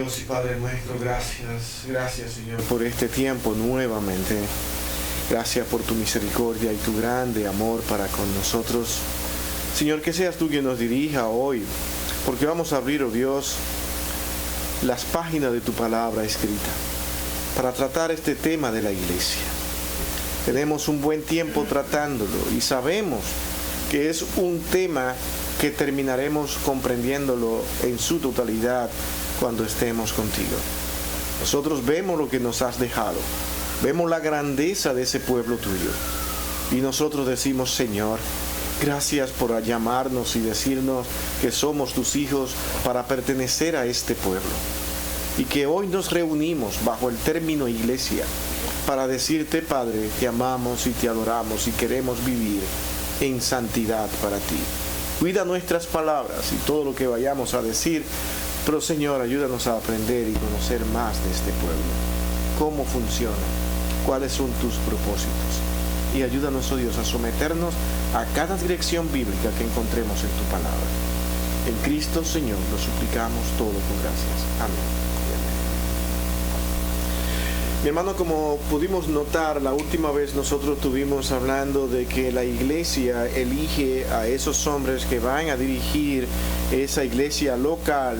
Dios y Padre nuestro, gracias Señor por este tiempo nuevamente. Gracias por tu misericordia y tu grande amor para con nosotros. Señor, que seas tú quien nos dirija hoy, porque vamos a abrir, oh Dios, las páginas de tu palabra escrita para tratar este tema de la iglesia. Tenemos un buen tiempo tratándolo y sabemos que es un tema que terminaremos comprendiéndolo en su totalidad cuando estemos contigo. Nosotros vemos lo que nos has dejado, vemos la grandeza de ese pueblo tuyo y nosotros decimos: Señor, gracias por llamarnos y decirnos que somos tus hijos para pertenecer a este pueblo, y que hoy nos reunimos bajo el término iglesia para decirte, Padre, te amamos y te adoramos y queremos vivir en santidad para ti. Cuida nuestras palabras y todo lo que vayamos a decir, pero Señor, ayúdanos a aprender y conocer más de este pueblo, cómo funciona, cuáles son tus propósitos, y ayúdanos, oh Dios, a someternos a cada dirección bíblica que encontremos en tu palabra. En Cristo, Señor, lo suplicamos todo con gracias. Amén. Mi hermano, como pudimos notar, la última vez nosotros estuvimos hablando de que la iglesia elige a esos hombres que van a dirigir esa iglesia local,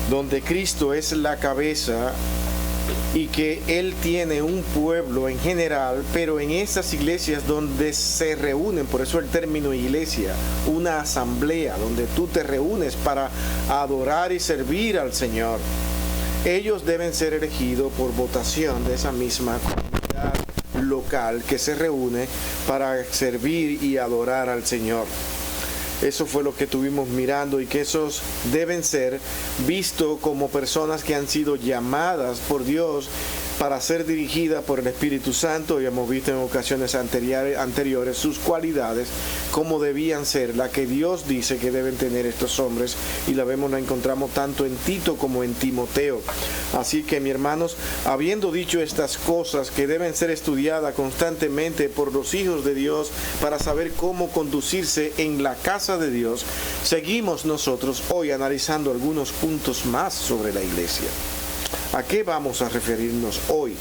donde Cristo es la cabeza, y que Él tiene un pueblo en general, pero en esas iglesias donde se reúnen, por eso el término iglesia, una asamblea donde tú te reúnes para adorar y servir al Señor. Ellos deben ser elegidos por votación de esa misma comunidad local que se reúne para servir y adorar al Señor. Eso fue lo que estuvimos mirando, y que esos deben ser vistos como personas que han sido llamadas por Dios para ser dirigidas por el Espíritu Santo. Y hemos visto en ocasiones anteriores sus cualidades, cómo debían ser, la que Dios dice que deben tener estos hombres, y la encontramos tanto en Tito como en Timoteo. Así que, mis hermanos, habiendo dicho estas cosas que deben ser estudiadas constantemente por los hijos de Dios para saber cómo conducirse en la casa de Dios, seguimos nosotros hoy analizando algunos puntos más sobre la iglesia. ¿A qué vamos a referirnos hoy?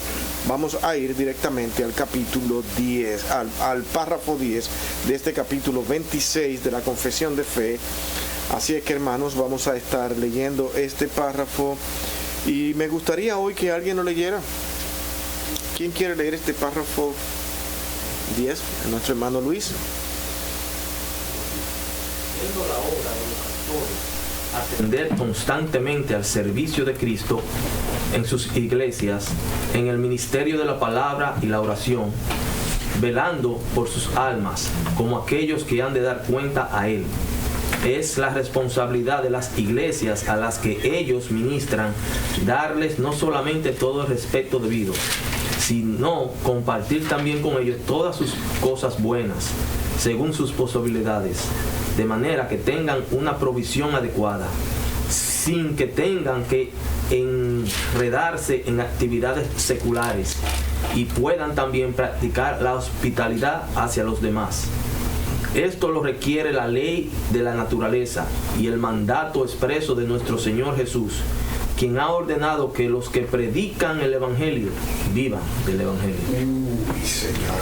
Vamos a ir directamente al capítulo 10, al párrafo 10 de este capítulo 26 de la Confesión de Fe. Así es que, hermanos, vamos a estar leyendo este párrafo, y me gustaría hoy que alguien lo leyera. ¿Quién quiere leer este párrafo 10? Nuestro hermano Luis. Viendo la obra de los pastores atender constantemente al servicio de Cristo en sus iglesias, en el ministerio de la palabra y la oración, velando por sus almas como aquellos que han de dar cuenta a Él. Es la responsabilidad de las iglesias a las que ellos ministran darles no solamente todo el respeto debido, sino compartir también con ellos todas sus cosas buenas, según sus posibilidades, de manera que tengan una provisión adecuada, sin que tengan que enredarse en actividades seculares, y puedan también practicar la hospitalidad hacia los demás. Esto lo requiere la ley de la naturaleza y el mandato expreso de nuestro Señor Jesús, quien ha ordenado que los que predican el Evangelio vivan del Evangelio. Uy, Señor.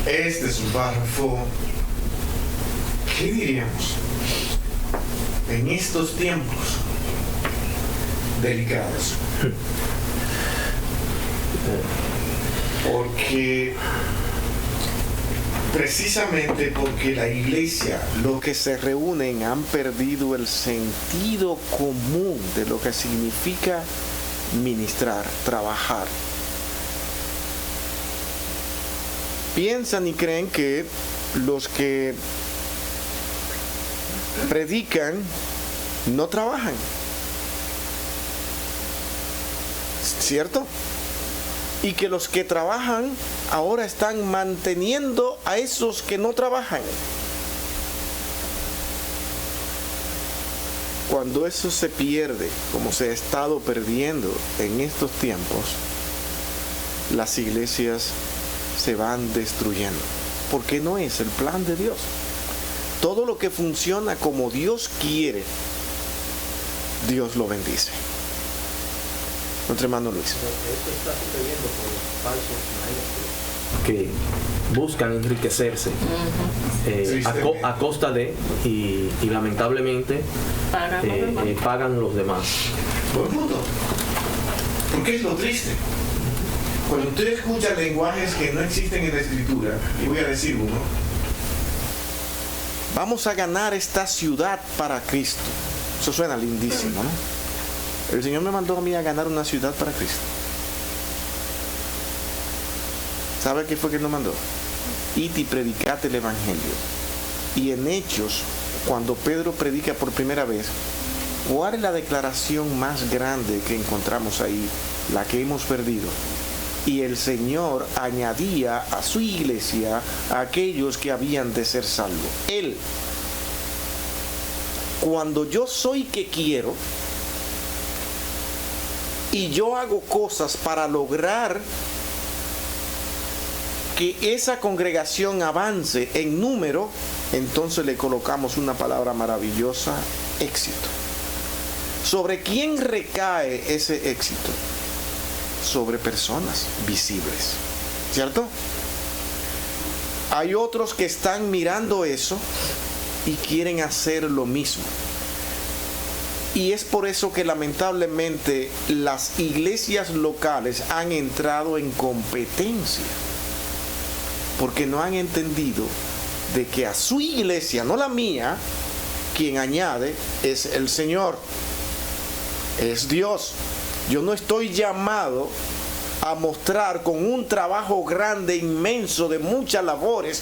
Este es un párrafo, ¿qué diríamos? En estos tiempos delicados. Precisamente porque la iglesia, los que se reúnen, han perdido el sentido común de lo que significa ministrar, trabajar. Piensan y creen que los que predican no trabajan, ¿cierto? Y que los que trabajan ahora están manteniendo a esos que no trabajan. Cuando eso se pierde, como se ha estado perdiendo en estos tiempos, las iglesias se van destruyendo, porque no es el plan de Dios. Todo lo que funciona como Dios quiere Dios lo bendice. Nuestro hermano Luis. Eso está sucediendo con los falsos maestros que buscan enriquecerse a costa de y lamentablemente pagan los demás. Todo el mundo. Porque es lo triste. Cuando usted escucha lenguajes que no existen en la Escritura, y voy a decir uno, vamos a ganar esta ciudad para Cristo. Eso suena lindísimo, ¿no? El Señor me mandó a mí a ganar una ciudad para Cristo. ¿Sabe qué fue que Él nos mandó? Id y predicate el Evangelio. Y en Hechos, cuando Pedro predica por primera vez, ¿cuál es la declaración más grande que encontramos ahí? La que hemos perdido. Y el Señor añadía a su iglesia a aquellos que habían de ser salvos. Él, cuando yo soy que quiero y yo hago cosas para lograr que esa congregación avance en número, entonces le colocamos una palabra maravillosa: éxito. ¿Sobre quién recae ese éxito? Sobre personas visibles, ¿cierto? Hay otros que están mirando eso y quieren hacer lo mismo. Y es por eso que lamentablemente las iglesias locales han entrado en competencia, porque no han entendido de que a su iglesia, no la mía, quien añade es el Señor, es Dios. Yo no estoy llamado a mostrar con un trabajo grande, inmenso, de muchas labores,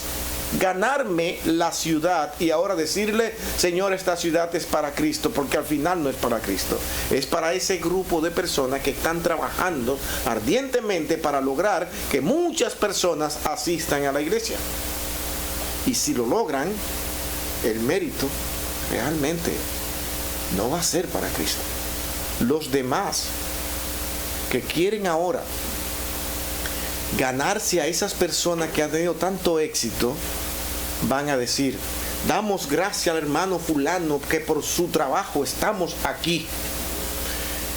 ganarme la ciudad y ahora decirle: Señor, esta ciudad es para Cristo, porque al final no es para Cristo, es para ese grupo de personas que están trabajando ardientemente para lograr que muchas personas asistan a la iglesia. Y si lo logran, el mérito realmente no va a ser para Cristo. Los demás que quieren ahora ganarse a esas personas que han tenido tanto éxito, van a decir: damos gracias al hermano fulano que por su trabajo estamos aquí,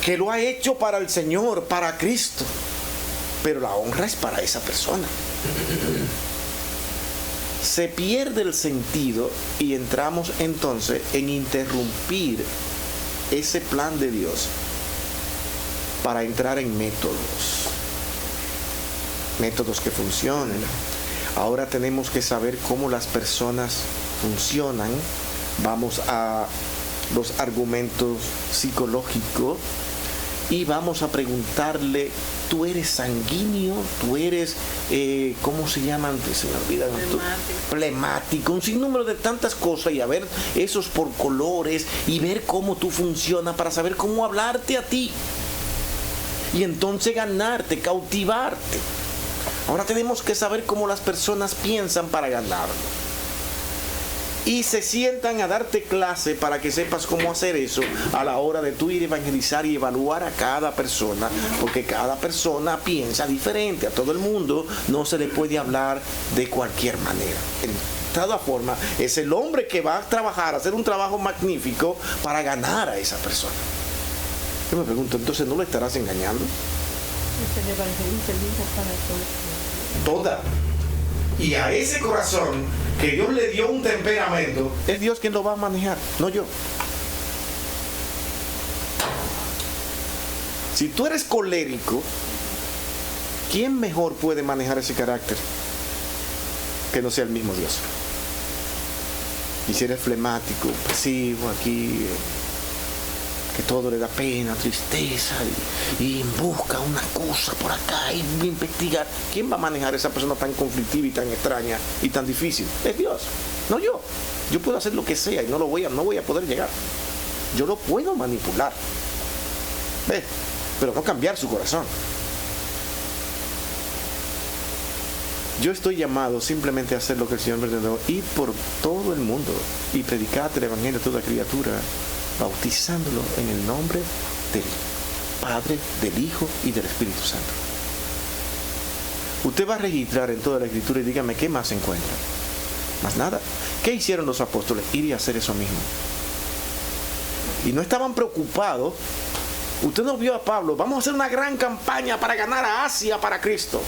que lo ha hecho para el Señor, para Cristo, pero la honra es para esa persona. Se pierde el sentido y entramos entonces en interrumpir ese plan de Dios para entrar en métodos que funcionen. Ahora tenemos que saber cómo las personas funcionan. Vamos a los argumentos psicológicos y vamos a preguntarle: ¿tú eres sanguíneo? ¿Tú eres, cómo se llaman? Se me olvidan. Flemático. Un sinnúmero de tantas cosas, y a ver esos por colores y ver cómo tú funcionas para saber cómo hablarte a ti. Y entonces ganarte, cautivarte. Ahora tenemos que saber cómo las personas piensan para ganarlo. Y se sientan a darte clase para que sepas cómo hacer eso a la hora de tú ir a evangelizar y evaluar a cada persona, porque cada persona piensa diferente. A todo el mundo no se le puede hablar de cualquier manera. De todas formas, es el hombre que va a trabajar, a hacer un trabajo magnífico para ganar a esa persona. Yo me pregunto, entonces, ¿no lo estarás engañando? Es el evangelismo para todos. Toda. Y a ese corazón que Dios le dio un temperamento, es Dios quien lo va a manejar, no yo. Si tú eres colérico, ¿quién mejor puede manejar ese carácter que no sea el mismo Dios? Y si eres flemático, pasivo, aquí, que todo le da pena, tristeza, y busca una cosa por acá y investigar, ¿quién va a manejar a esa persona tan conflictiva y tan extraña y tan difícil? Es Dios, no yo. Yo puedo hacer lo que sea y no voy a poder llegar. Yo lo puedo manipular, ¿ves? Pero no cambiar su corazón. Yo estoy llamado simplemente a hacer lo que el Señor me ordenó: ir por todo el mundo y predicar el Evangelio a toda criatura, bautizándolo en el nombre del Padre, del Hijo y del Espíritu Santo. Usted va a registrar en toda la Escritura y dígame qué más se encuentra. Más nada. ¿Qué hicieron los apóstoles? Ir y hacer eso mismo. Y no estaban preocupados. Usted no vio a Pablo, vamos a hacer una gran campaña para ganar a Asia para Cristo.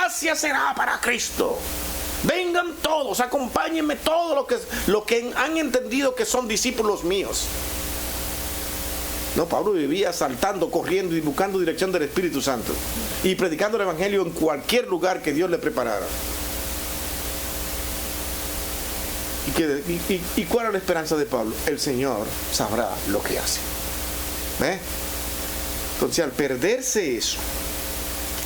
Asia será para Cristo. Vengan todos, acompáñenme todos los que han entendido que son discípulos míos. No, Pablo vivía saltando, corriendo y buscando dirección del Espíritu Santo. Y predicando el Evangelio en cualquier lugar que Dios le preparara. ¿Y cuál es la esperanza de Pablo? El Señor sabrá lo que hace. ¿Ve? Entonces, al perderse eso,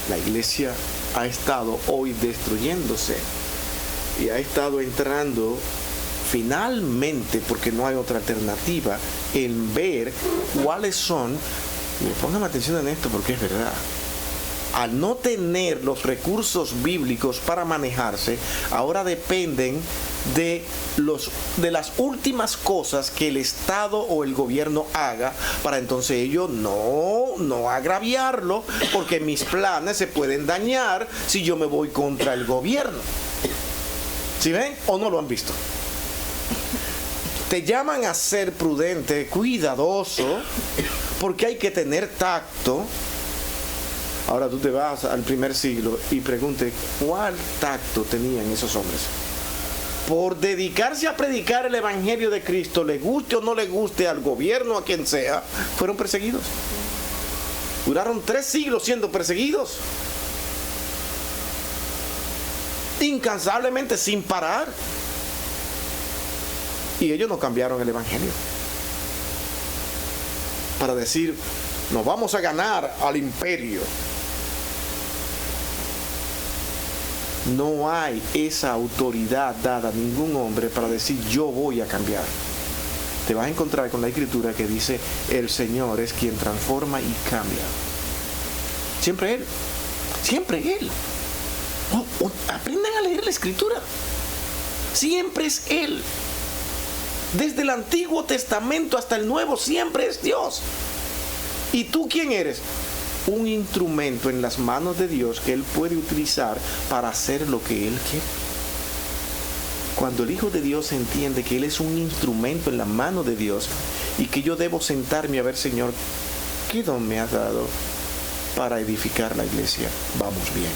la iglesia ha estado hoy destruyéndose y ha estado entrando finalmente, porque no hay otra alternativa, en ver cuáles son, y pongan atención en esto porque es verdad, al no tener los recursos bíblicos para manejarse, ahora dependen de las últimas cosas que el Estado o el gobierno haga, para entonces ellos no agraviarlo, porque mis planes se pueden dañar si yo me voy contra el gobierno. ¿Sí ven? ¿O no lo han visto? Te llaman a ser prudente, cuidadoso, porque hay que tener tacto. Ahora tú te vas al primer siglo y pregunte, ¿cuál tacto tenían esos hombres? Por dedicarse a predicar el Evangelio de Cristo, le guste o no le guste al gobierno, a quien sea, fueron perseguidos. Duraron 3 siglos siendo perseguidos. Incansablemente, sin parar. Y ellos no cambiaron el Evangelio. Para decir, nos vamos a ganar al imperio. No hay esa autoridad dada a ningún hombre para decir, yo voy a cambiar. Te vas a encontrar con la Escritura que dice, el Señor es quien transforma y cambia. Siempre Él. Siempre Él. Aprendan a leer la Escritura. Siempre es Él. Desde el Antiguo Testamento hasta el Nuevo, siempre es Dios. ¿Y tú quién eres? Un instrumento en las manos de Dios que Él puede utilizar para hacer lo que Él quiere. Cuando el Hijo de Dios entiende que Él es un instrumento en la mano de Dios y que yo debo sentarme a ver, Señor, ¿qué don me has dado para edificar la iglesia? Vamos bien.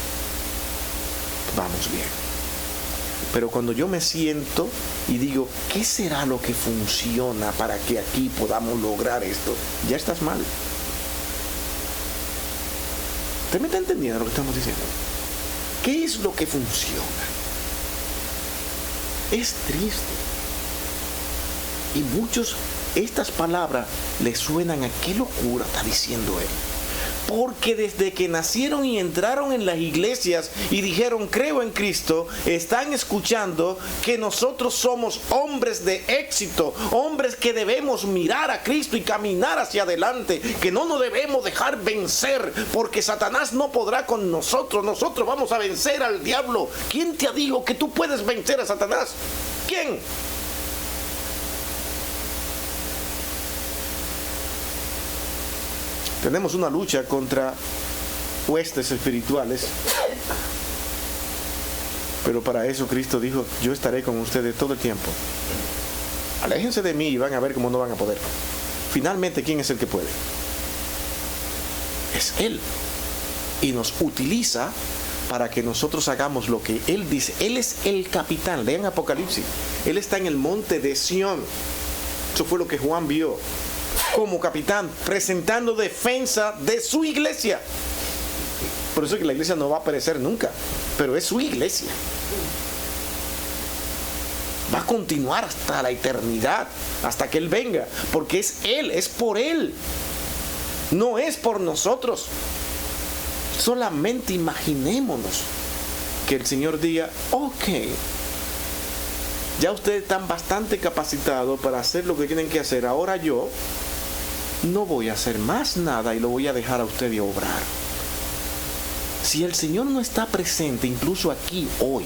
Vamos bien. Pero cuando yo me siento y digo, ¿qué será lo que funciona para que aquí podamos lograr esto? Ya estás mal. ¿Usted me está entendiendo lo que estamos diciendo? ¿Qué es lo que funciona? Es triste. Y muchos, estas palabras les suenan a qué locura está diciendo él. Porque desde que nacieron y entraron en las iglesias y dijeron creo en Cristo, están escuchando que nosotros somos hombres de éxito, hombres que debemos mirar a Cristo y caminar hacia adelante, que no nos debemos dejar vencer, porque Satanás no podrá con nosotros, nosotros vamos a vencer al diablo. ¿Quién te ha dicho que tú puedes vencer a Satanás? ¿Quién? Tenemos una lucha contra huestes espirituales. Pero para eso Cristo dijo, yo estaré con ustedes todo el tiempo. Aléjense de mí y van a ver cómo no van a poder. Finalmente, ¿quién es el que puede? Es Él. Y nos utiliza para que nosotros hagamos lo que Él dice. Él es el capitán. Lean Apocalipsis. Él está en el monte de Sión. Eso fue lo que Juan vio. Como capitán, presentando defensa de su iglesia. Por eso es que la iglesia no va a perecer nunca, pero es su iglesia. Va a continuar hasta la eternidad, hasta que Él venga, porque es Él, es por Él, no es por nosotros. Solamente imaginémonos que el Señor diga, ok, ya ustedes están bastante capacitados para hacer lo que tienen que hacer, ahora yo no voy a hacer más nada y lo voy a dejar a ustedes obrar. Si el Señor no está presente, incluso aquí hoy,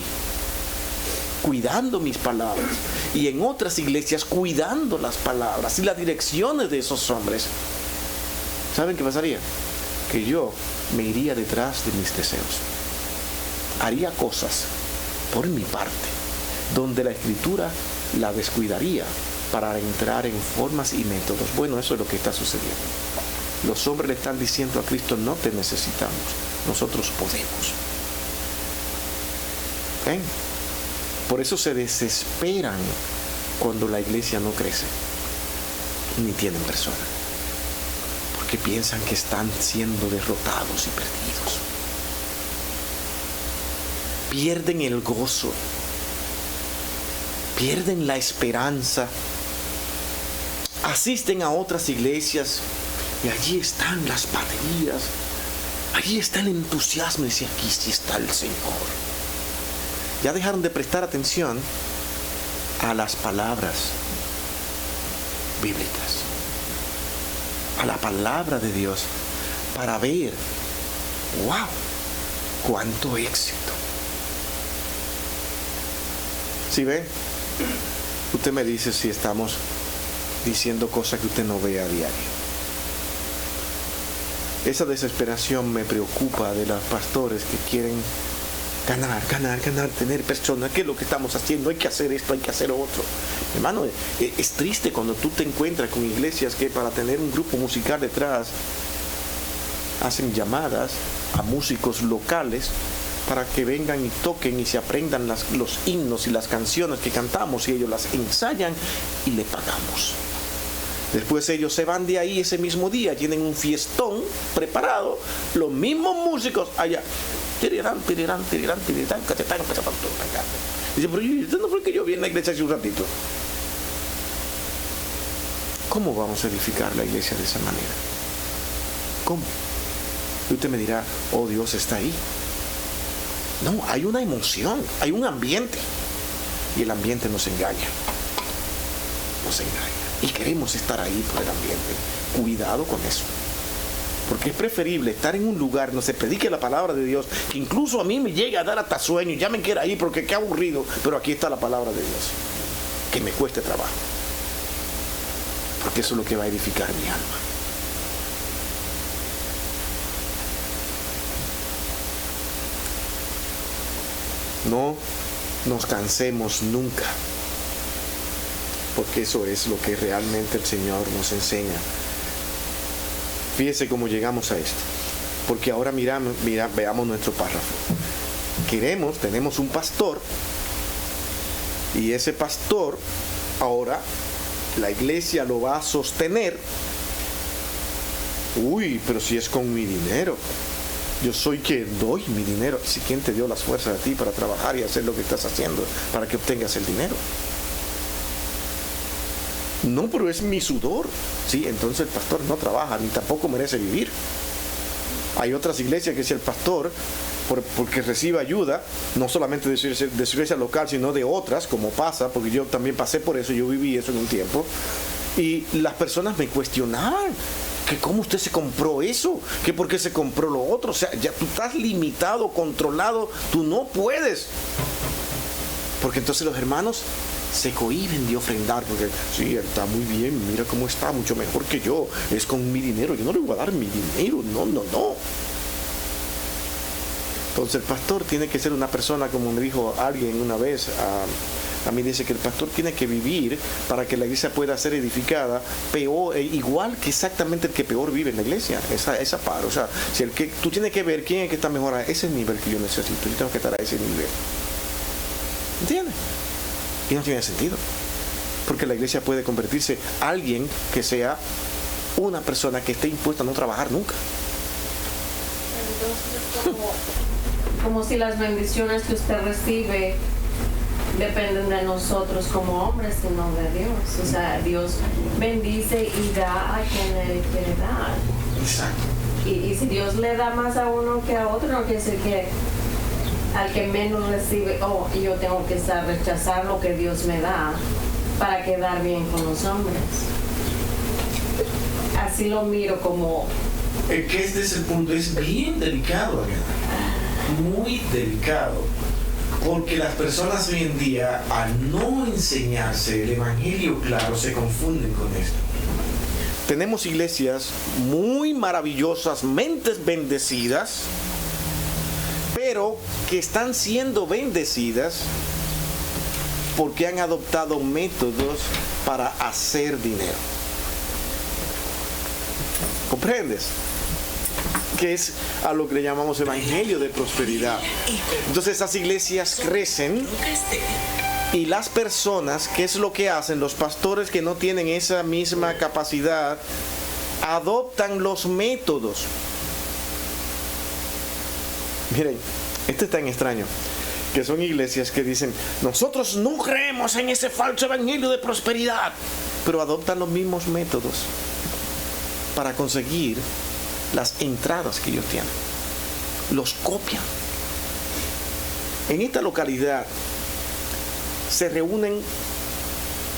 cuidando mis palabras, y en otras iglesias cuidando las palabras y las direcciones de esos hombres, ¿saben qué pasaría? Que yo me iría detrás de mis deseos. Haría cosas por mi parte, donde la Escritura la descuidaría para entrar en formas y métodos. Bueno, eso es lo que está sucediendo. Los hombres le están diciendo a Cristo, no te necesitamos, nosotros podemos. ¿Ven? Por eso se desesperan cuando la iglesia no crece, ni tienen personas, porque piensan que están siendo derrotados y perdidos. Pierden el gozo, pierden la esperanza, asisten a otras iglesias y allí están las baterías, allí está el entusiasmo, y dice, aquí sí está el Señor. Ya dejaron de prestar atención a las palabras bíblicas, a la palabra de Dios, para ver, wow, cuánto éxito. ¿Sí ven? Usted me dice si estamos diciendo cosas que usted no ve a diario. Esa desesperación me preocupa de los pastores que quieren ganar, tener personas. ¿Qué es lo que estamos haciendo? Hay que hacer esto, hay que hacer otro. Hermano, es triste cuando tú te encuentras con iglesias que para tener un grupo musical detrás hacen llamadas a músicos locales para que vengan y toquen y se aprendan los himnos y las canciones que cantamos, y ellos las ensayan y le pagamos. Después ellos se van de ahí ese mismo día, tienen un fiestón preparado, los mismos músicos allá. Dice, pero ¿usted no fue que yo vi en la iglesia hace un ratito? ¿Cómo vamos a edificar la iglesia de esa manera? ¿Cómo? Y usted me dirá, oh, Dios está ahí. No, hay una emoción, hay un ambiente. Y el ambiente nos engaña. Nos engaña. Y queremos estar ahí por el ambiente. Cuidado con eso. Porque es preferible estar en un lugar donde se predique la palabra de Dios, que incluso a mí me llega a dar hasta sueño, ya me quiero ir porque qué aburrido, pero aquí está la palabra de Dios, que me cueste trabajo, porque eso es lo que va a edificar mi alma. No nos cansemos nunca, porque eso es lo que realmente el Señor nos enseña. Fíjese cómo llegamos a esto, porque ahora veamos nuestro párrafo. Tenemos un pastor, y ese pastor ahora la iglesia lo va a sostener. Uy, pero si es con mi dinero, yo soy quien doy mi dinero. ¿Sí? ¿Quién te dio las fuerzas a ti para trabajar y hacer lo que estás haciendo para que obtengas el dinero? No, pero es mi sudor. Sí, entonces el pastor no trabaja ni tampoco merece vivir. Hay otras iglesias que si el pastor, porque recibe ayuda, no solamente de su iglesia local, sino de otras, como pasa, porque yo también pasé por eso, yo viví eso en un tiempo, y las personas me cuestionaban que cómo usted se compró eso, que por qué se compró lo otro. O sea, ya tú estás limitado, controlado, tú no puedes. Porque entonces los hermanos se cohíben de ofrendar, porque sí, él está muy bien, mira cómo está, mucho mejor que yo, es con mi dinero, yo no le voy a dar mi dinero, no. Entonces el pastor tiene que ser una persona, como me dijo alguien una vez, a mí dice que el pastor tiene que vivir para que la iglesia pueda ser edificada peor, igual que exactamente el que peor vive en la iglesia, esa par. O sea, si tú tienes que ver quién es que está mejor a ese nivel que yo necesito, yo tengo que estar a ese nivel. ¿Entiendes? Y no tiene sentido, porque la iglesia puede convertirse en alguien que sea una persona que esté impuesta a no trabajar nunca. Entonces como si las bendiciones que usted recibe dependen de nosotros como hombres y no de Dios. O sea, Dios bendice y da a quien le quiere dar. Exacto. Y si Dios le da más a uno que a otro, no quiere decir que al que menos recibe, yo tengo que rechazar lo que Dios me da para quedar bien con los hombres. Así lo miro como... Es que este es el punto, es bien delicado, muy delicado, porque las personas hoy en día, al no enseñarse el evangelio claro, se confunden con esto. Tenemos iglesias muy maravillosas, mentes bendecidas, pero que están siendo bendecidas porque han adoptado métodos para hacer dinero. ¿Comprendes? Que es a lo que le llamamos evangelio de prosperidad. Entonces esas iglesias crecen y las personas, ¿qué es lo que hacen? Los pastores que no tienen esa misma capacidad adoptan los métodos. Miren, esto es tan extraño, que son iglesias que dicen, nosotros no creemos en ese falso evangelio de prosperidad, pero adoptan los mismos métodos para conseguir las entradas que ellos tienen. Los copian. En esta localidad se reúnen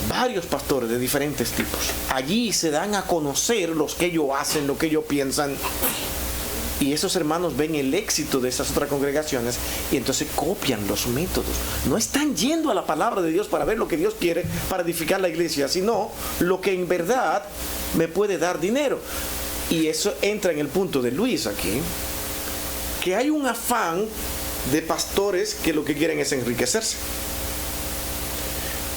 varios pastores de diferentes tipos. Allí se dan a conocer los que ellos hacen, lo que ellos piensan. Y esos hermanos ven el éxito de esas otras congregaciones y entonces copian los métodos. No están yendo a la palabra de Dios para ver lo que Dios quiere para edificar la iglesia, sino lo que en verdad me puede dar dinero. Y eso entra en el punto de Luis aquí, que hay un afán de pastores que lo que quieren es enriquecerse.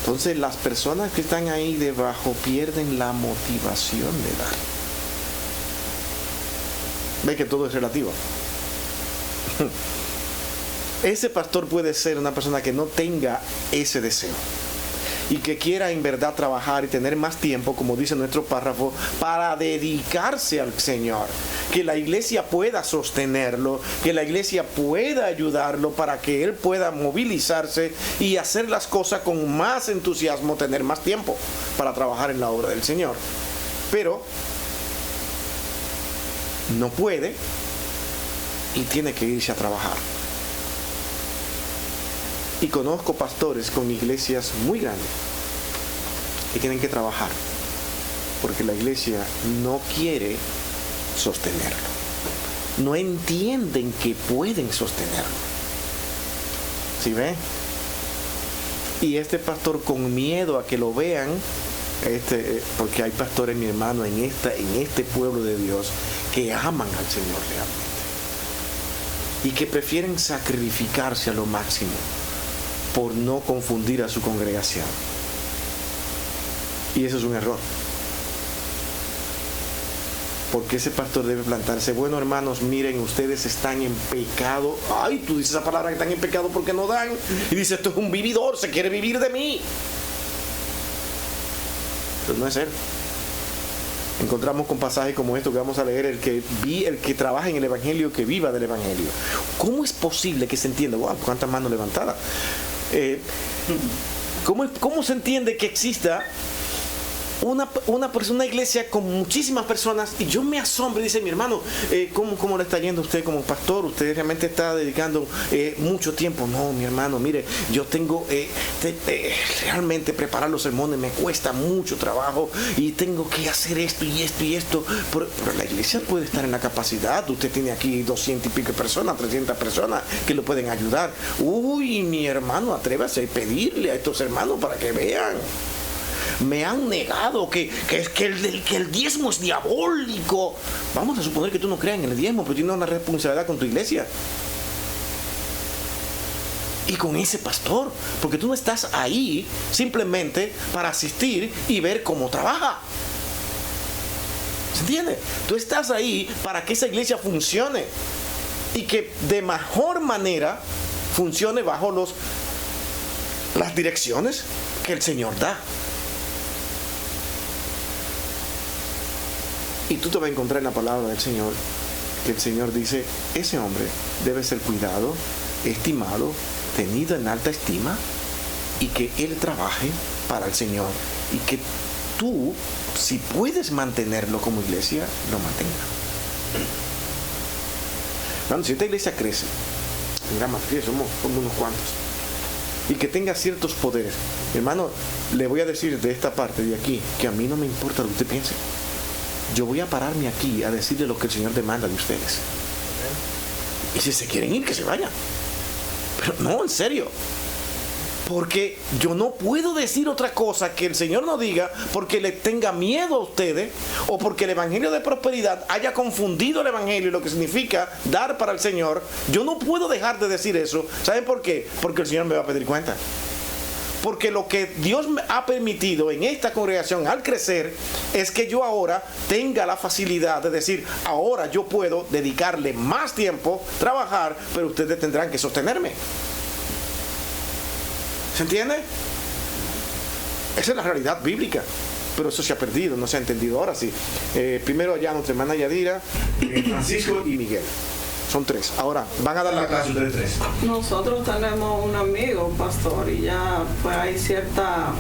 Entonces las personas que están ahí debajo pierden la motivación de dar. Ve que todo es relativo. Ese pastor puede ser una persona que no tenga ese deseo y que quiera en verdad trabajar y tener más tiempo, como dice nuestro párrafo, para dedicarse al Señor, que la iglesia pueda sostenerlo, que la iglesia pueda ayudarlo para que él pueda movilizarse y hacer las cosas con más entusiasmo, tener más tiempo para trabajar en la obra del Señor. Pero no puede y tiene que irse a trabajar. Y conozco pastores con iglesias muy grandes que tienen que trabajar porque la iglesia no quiere sostenerlo. No entienden que pueden sostenerlo. ¿Sí ve? Y este pastor, con miedo a que lo vean, porque hay pastores, mi hermano, en este pueblo de Dios que aman al Señor realmente y que prefieren sacrificarse a lo máximo por no confundir a su congregación. Y eso es un error, porque ese pastor debe plantarse. Bueno, hermanos, miren, ustedes están en pecado. Ay, tú dices esa palabra, que están en pecado porque no dan. Y dice, esto es un vividor, se quiere vivir de mí. Pero no es él. Encontramos con pasajes como esto que vamos a leer: el que trabaja en el evangelio, que viva del evangelio. ¿Cómo es posible que se entienda? Wow, cuántas manos levantadas. ¿Cómo se entiende que exista una iglesia con muchísimas personas? Y yo me asombro y dice, mi hermano, ¿cómo le está yendo a usted como pastor? Usted realmente está dedicando mucho tiempo. No, mi hermano, mire, yo tengo realmente preparar los sermones me cuesta mucho trabajo y tengo que hacer esto y esto y esto. Pero la iglesia puede estar en la capacidad. Usted tiene aquí 200 y pico personas, 300 personas que lo pueden ayudar. Uy, mi hermano, atrévase a pedirle a estos hermanos para que vean. Me han negado que el diezmo es diabólico. Vamos a suponer que tú no creas en el diezmo, pero tienes una responsabilidad con tu iglesia y con ese pastor, porque tú no estás ahí simplemente para asistir y ver cómo trabaja. ¿Se entiende? Tú estás ahí para que esa iglesia funcione y que de mejor manera funcione bajo las direcciones que el Señor da. Y tú te vas a encontrar en la palabra del Señor que el Señor dice, ese hombre debe ser cuidado, estimado, tenido en alta estima, y que él trabaje para el Señor, y que tú, si puedes mantenerlo como iglesia, lo mantengas. Bueno, si esta iglesia crece, en gran mayoría somos unos cuantos, y que tenga ciertos poderes, hermano, le voy a decir de esta parte de aquí que a mí no me importa lo que usted piense. Yo voy a pararme aquí a decirle lo que el Señor demanda de ustedes. Y si se quieren ir, que se vayan. Pero no, en serio. Porque yo no puedo decir otra cosa que el Señor no diga porque le tenga miedo a ustedes o porque el evangelio de prosperidad haya confundido el evangelio y lo que significa dar para el Señor. Yo no puedo dejar de decir eso. ¿Saben por qué? Porque el Señor me va a pedir cuenta. Porque lo que Dios me ha permitido en esta congregación al crecer es que yo ahora tenga la facilidad de decir, ahora yo puedo dedicarle más tiempo, trabajar, pero ustedes tendrán que sostenerme. ¿Se entiende? Esa es la realidad bíblica. Pero eso se ha perdido, no se ha entendido. Ahora sí. Primero allá nuestra hermana Yadira, Francisco y Miguel. Son 3. Ahora, van a dar la clase ustedes 3. Nosotros tenemos un amigo, pastor, y ya pues hay cierta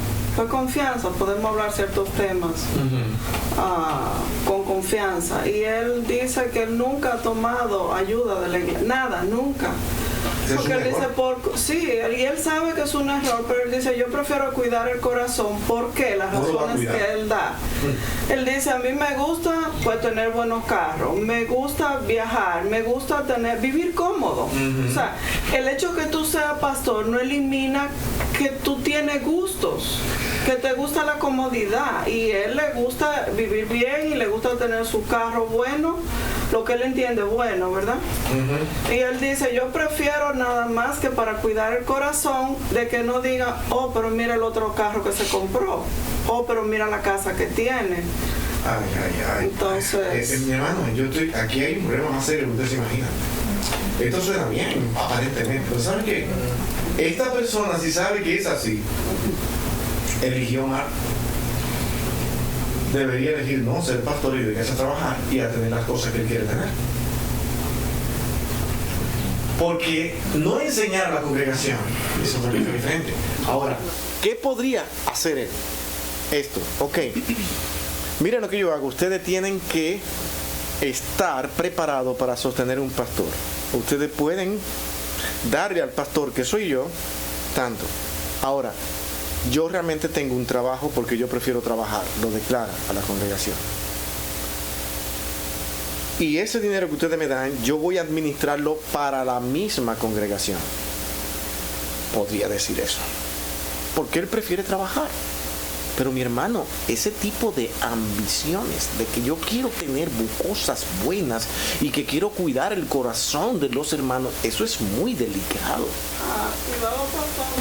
confianza, podemos hablar ciertos temas con confianza. Y él dice que él nunca ha tomado ayuda de la iglesia, nada, nunca. Porque él dice, sí, y él sabe que es un error, pero él dice, yo prefiero cuidar el corazón. ¿Por qué? Las razones que él da. Él dice, a mí me gusta pues tener buenos carros, me gusta viajar, me gusta vivir cómodo. O sea, el hecho que tú seas pastor no elimina que tú tienes gustos, que te gusta la comodidad, y él le gusta vivir bien y le gusta tener su carro bueno, lo que él entiende bueno, ¿verdad? Y él dice, yo prefiero nada más que para cuidar el corazón, de que no diga, oh, pero mira el otro carro que se compró, oh, pero mira la casa que tiene. Ay. Entonces, mi hermano, aquí hay un problema más serio que ustedes se imaginan. Esto suena bien, aparentemente, pero ¿saben qué? Esta persona, si sabe que es así, eligió mal. Debería elegir no ser pastor y dedicarse a trabajar y a tener las cosas que él quiere tener. Porque no enseñar a la congregación es otra cosa diferente. Ahora, ¿qué podría hacer él? Esto, ok. Miren lo que yo hago. Ustedes tienen que estar preparados para sostener un pastor. Ustedes pueden darle al pastor, que soy yo, tanto. Ahora, yo realmente tengo un trabajo porque yo prefiero trabajar, lo declara a la congregación. Y ese dinero que ustedes me dan, yo voy a administrarlo para la misma congregación. Podría decir eso. Porque él prefiere trabajar. Pero mi hermano, ese tipo de ambiciones, de que yo quiero tener cosas buenas y que quiero cuidar el corazón de los hermanos, eso es muy delicado. Cuidado,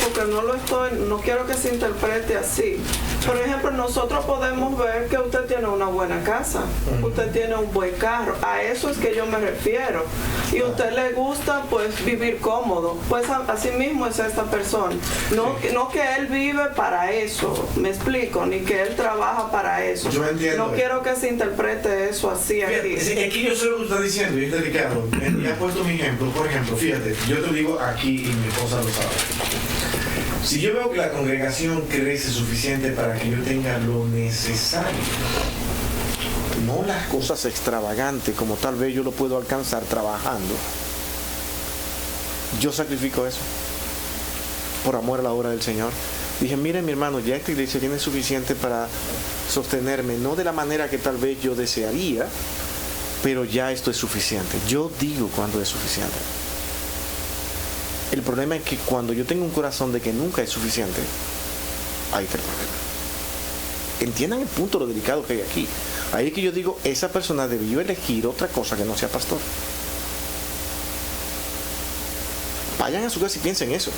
porque no quiero que se interprete así. Por ejemplo, nosotros podemos ver que usted tiene una buena casa, usted tiene un buen carro, a eso es que yo me refiero. Y a usted le gusta pues vivir cómodo, pues así mismo es esta persona. No que él vive para eso, me explico, ni que él trabaja para eso. Yo entiendo. No quiero que se interprete eso así aquí. Es que yo sé lo que usted está diciendo, y es delicado. Ya he puesto mi ejemplo. Por ejemplo, fíjate, yo te digo aquí y mi esposa lo sabe. Si yo veo que la congregación crece suficiente para que yo tenga lo necesario, no las cosas extravagantes como tal vez yo lo puedo alcanzar trabajando, yo sacrifico eso por amor a la obra del Señor. Dije, miren mi hermano, ya esta iglesia tiene suficiente para sostenerme, no de la manera que tal vez yo desearía, pero ya esto es suficiente. Yo digo cuando es suficiente. El problema es que cuando yo tengo un corazón de que nunca es suficiente, ahí está el problema. Entiendan el punto, lo delicado que hay aquí. Ahí es que yo digo, esa persona debió elegir otra cosa que no sea pastor. Vayan a su casa y piensen eso,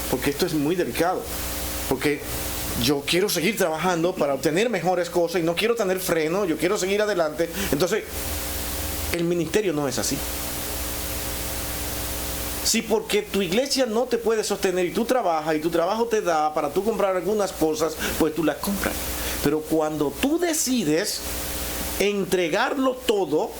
porque esto es muy delicado. Porque yo quiero seguir trabajando para obtener mejores cosas y no quiero tener freno, yo quiero seguir adelante. Entonces, el ministerio no es así. Si porque tu iglesia no te puede sostener y tú trabajas y tu trabajo te da para tú comprar algunas cosas, pues tú las compras. Pero cuando tú decides entregarlo todo,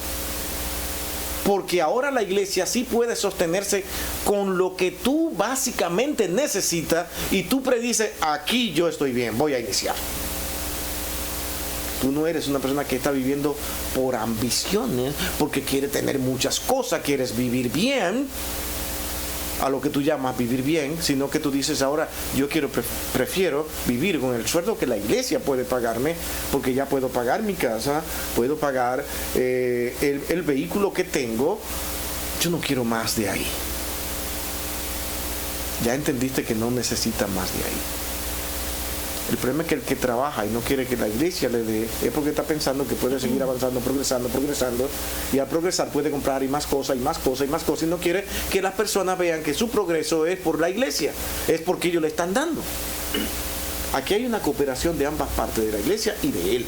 porque ahora la iglesia sí puede sostenerse con lo que tú básicamente necesitas y tú predices, aquí yo estoy bien, voy a iniciar. Tú no eres una persona que está viviendo por ambiciones, porque quiere tener muchas cosas, quieres vivir bien, a lo que tú llamas vivir bien, sino que tú dices ahora yo prefiero vivir con el sueldo que la iglesia puede pagarme, porque ya puedo pagar mi casa, puedo pagar el vehículo que tengo, yo no quiero más de ahí. Ya entendiste que no necesitas más de ahí. El problema es que el que trabaja y no quiere que la iglesia le dé, es porque está pensando que puede seguir avanzando, progresando, y al progresar puede comprar y más cosas, y más cosas, y más cosas, y no quiere que las personas vean que su progreso es por la iglesia, es porque ellos le están dando. Aquí hay una cooperación de ambas partes, de la iglesia y de él.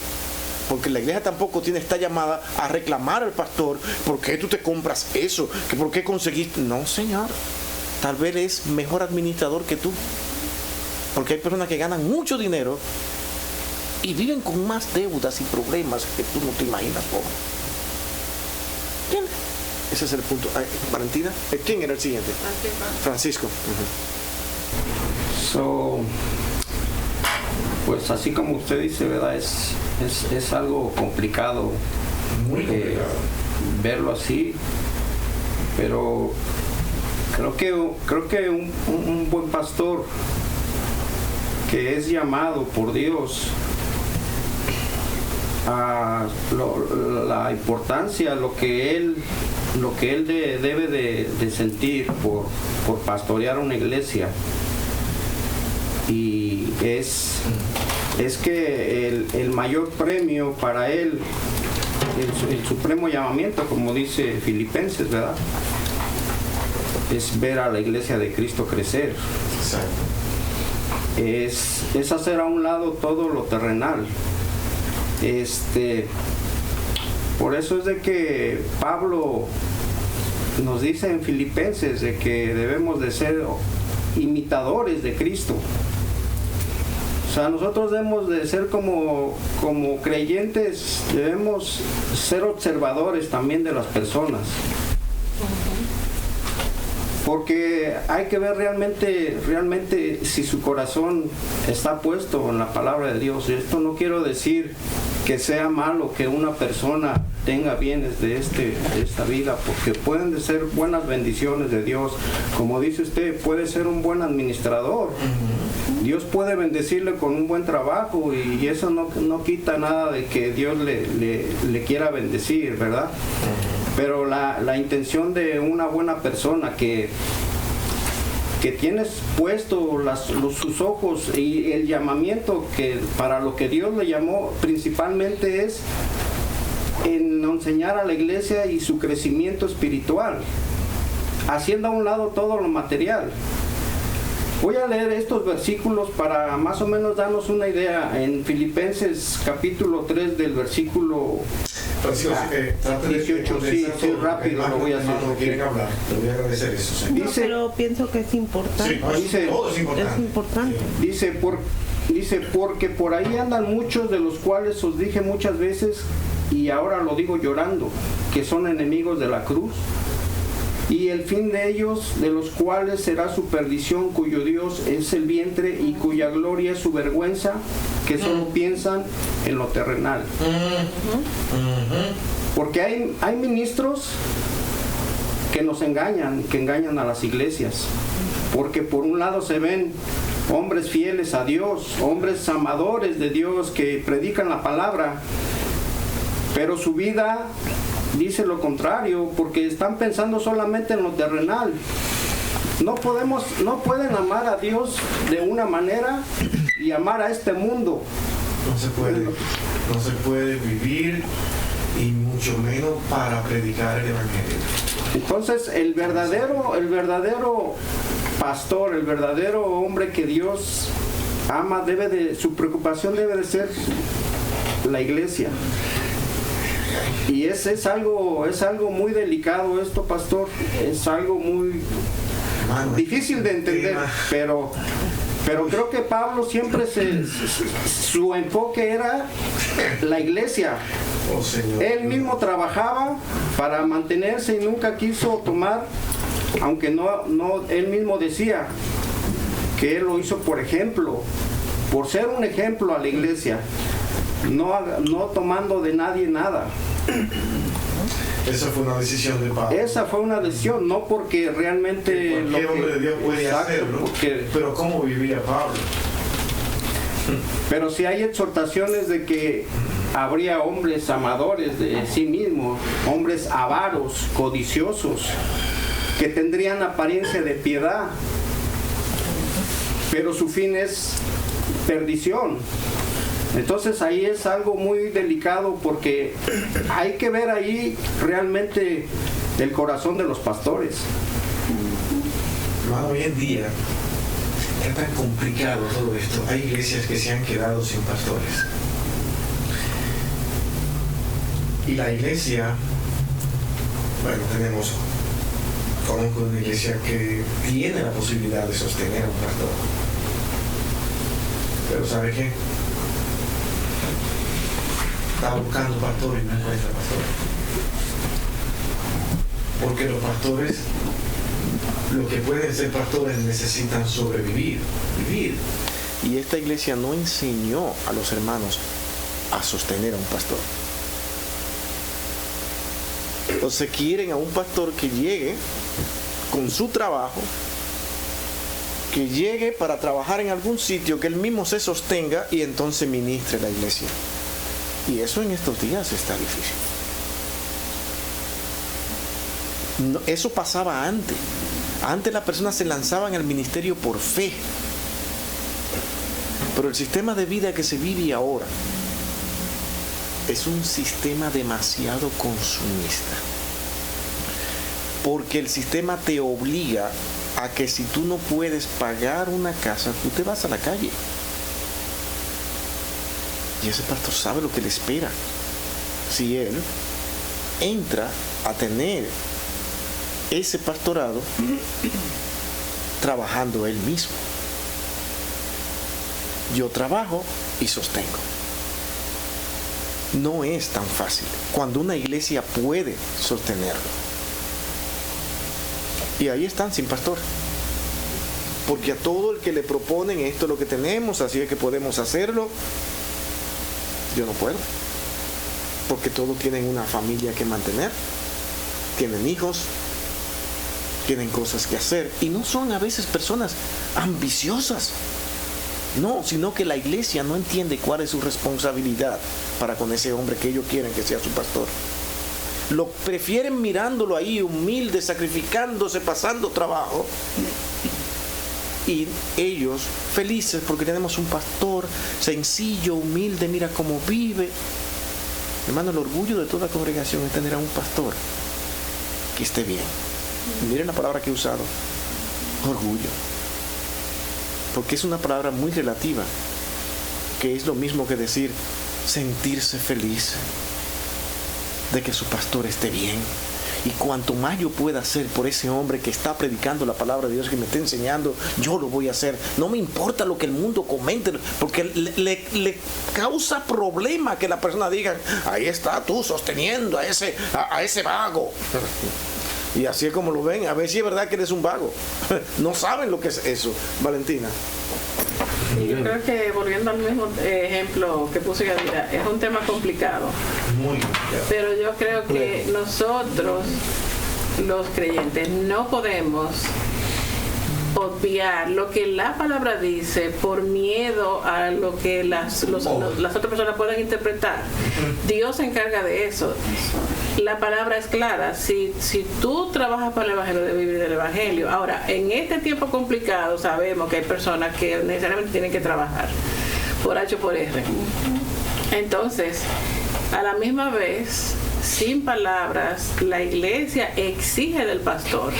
Porque la iglesia tampoco está llamada a reclamar al pastor, ¿por qué tú te compras eso? ¿Por qué conseguiste? No, Señor. Tal vez es mejor administrador que tú. Porque hay personas que ganan mucho dinero y viven con más deudas y problemas que tú no te imaginas, pobre. ¿Entiendes? Ese es el punto. Valentina, ¿quién era el siguiente? Francisco. Pues así como usted dice, ¿verdad? Es algo complicado, muy complicado verlo así, pero creo que un buen pastor que es llamado por Dios a la importancia, lo que él debe de sentir por pastorear una iglesia, y es que el mayor premio para él, el supremo llamamiento, como dice Filipenses, ¿verdad?, es ver a la iglesia de Cristo crecer. Exacto. Es hacer a un lado todo lo terrenal. Por eso es de que Pablo nos dice en Filipenses de que debemos de ser imitadores de Cristo. O sea, nosotros debemos de ser como creyentes, debemos ser observadores también de las personas. Porque hay que ver realmente si su corazón está puesto en la palabra de Dios. Esto no quiero decir que sea malo que una persona tenga bienes de esta vida, porque pueden de ser buenas bendiciones de Dios. Como dice usted, puede ser un buen administrador. Dios puede bendecirle con un buen trabajo, y eso no quita nada de que Dios le quiera bendecir, ¿verdad? Pero la intención de una buena persona que tienes puesto sus ojos, y el llamamiento que para lo que Dios le llamó principalmente es en enseñar a la iglesia y su crecimiento espiritual, haciendo a un lado todo lo material. Voy a leer estos versículos para más o menos darnos una idea. En Filipenses capítulo 3 del versículo 18, sí, rápido lo voy a hacer. No quieren hablar, le voy a agradecer eso. Sí. Dice, pero pienso que es importante. Sí, todo es importante. Es importante. Dice, porque por ahí andan muchos, de los cuales os dije muchas veces, y ahora lo digo llorando, que son enemigos de la cruz, y el fin de ellos, de los cuales será su perdición, cuyo Dios es el vientre y cuya gloria es su vergüenza, que solo piensan en lo terrenal. Porque hay ministros que nos engañan, que engañan a las iglesias, porque por un lado se ven hombres fieles a Dios, hombres amadores de Dios que predican la palabra, pero su vida dice lo contrario, porque están pensando solamente en lo terrenal. No pueden amar a Dios de una manera y amar a este mundo. No se puede vivir, y mucho menos para predicar el evangelio. Entonces el verdadero pastor, el verdadero hombre que Dios ama, su preocupación debe de ser la iglesia. Y es algo muy delicado esto, pastor. Es algo muy difícil de entender, pero creo que Pablo siempre su enfoque era la iglesia. Oh, Señor. Él mismo trabajaba para mantenerse y nunca quiso tomar, aunque él mismo decía que él lo hizo por ejemplo, por ser un ejemplo a la iglesia, no tomando de nadie nada. Esa fue una decisión de Pablo. Esa fue una decisión, no porque realmente cualquier hombre de Dios puede hacerlo, pero ¿cómo vivía Pablo? Pero si hay exhortaciones de que habría hombres amadores de sí mismos, hombres avaros, codiciosos, que tendrían apariencia de piedad, pero su fin es perdición. Entonces ahí es algo muy delicado, porque hay que ver ahí realmente el corazón de los pastores. Hermano, hoy en día está tan complicado todo esto. Hay iglesias que se han quedado sin pastores. Y la iglesia, bueno, conozco una iglesia que tiene la posibilidad de sostener a un pastor. Pero ¿sabe qué? Está buscando pastor y no encuentra pastor. Porque los pastores, los que pueden ser pastores, necesitan sobrevivir, vivir. Y esta iglesia no enseñó a los hermanos a sostener a un pastor. Entonces quieren a un pastor que llegue con su trabajo, que llegue para trabajar en algún sitio, que él mismo se sostenga y entonces ministre la iglesia. Y eso en estos días está difícil. No, eso pasaba antes. Antes las personas se lanzaban al ministerio por fe. Pero el sistema de vida que se vive ahora es un sistema demasiado consumista. Porque el sistema te obliga a que si tú no puedes pagar una casa, tú te vas a la calle. Y ese pastor sabe lo que le espera si él entra a tener ese pastorado trabajando él mismo. Yo trabajo y sostengo. No es tan fácil cuando una iglesia puede sostenerlo. Y ahí están sin pastor. Porque a todo el que le proponen esto es lo que tenemos, así es que podemos hacerlo. Yo no puedo. Porque todos tienen una familia que mantener, tienen hijos, tienen cosas que hacer. Y no son a veces personas ambiciosas. No, sino que la iglesia no entiende cuál es su responsabilidad para con ese hombre que ellos quieren que sea su pastor. Lo prefieren mirándolo ahí humilde, sacrificándose, pasando trabajo. Y ellos felices porque tenemos un pastor sencillo, humilde, mira cómo vive. Hermano, el orgullo de toda congregación es tener a un pastor que esté bien. Miren la palabra que he usado, orgullo. Porque es una palabra muy relativa, que es lo mismo que decir sentirse feliz de que su pastor esté bien. Y cuanto más yo pueda hacer por ese hombre que está predicando la palabra de Dios, que me está enseñando, yo lo voy a hacer. No me importa lo que el mundo comente, porque le causa problema que la persona diga, ahí está tú sosteniendo a ese vago. Y así es como lo ven. A ver si es verdad que eres un vago. No saben lo que es eso. Valentina. Y yo creo que, volviendo al mismo ejemplo que puse Yadira, es un tema complicado. Muy complicado. Pero yo creo que nosotros, los creyentes, no podemos obviar lo que la palabra dice por miedo a lo que las otras personas puedan interpretar. Dios se encarga de eso. La palabra es clara. Si tú trabajas para el Evangelio, debes vivir del Evangelio. Ahora, en este tiempo complicado, sabemos que hay personas que necesariamente tienen que trabajar por H o por R. Entonces, a la misma vez, sin palabras, la iglesia exige del pastor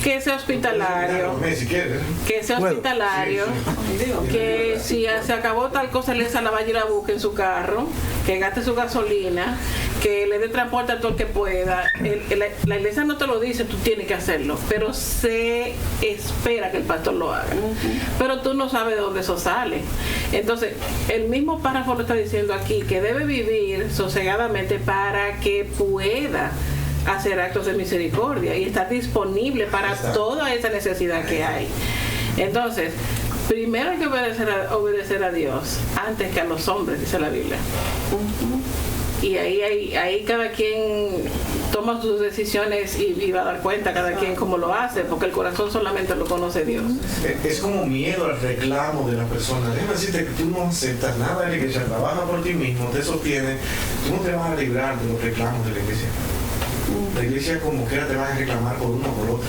que sea hospitalario, que si se acabó tal cosa, la vaya y la busque en su carro, que gaste su gasolina, que le dé transporte a todo el que pueda. La iglesia no te lo dice, tú tienes que hacerlo, pero se espera que el pastor lo haga. Pero tú no sabes de dónde eso sale. Entonces, el mismo párrafo lo está diciendo aquí, que debe vivir sosegadamente para que pueda hacer actos de misericordia y estar disponible para toda esa necesidad que hay. Entonces, primero hay que obedecer a Dios antes que a los hombres, dice la Biblia. Y ahí cada quien toma sus decisiones y va a dar cuenta cada quien cómo lo hace, porque el corazón solamente lo conoce Dios. Es como miedo al reclamo de la persona. Déjame decirte que tú no aceptas nada de la iglesia, trabaja por ti mismo, te sostiene, tú no te vas a librar de los reclamos de la iglesia. La iglesia como quiera te va a reclamar por uno o por otro.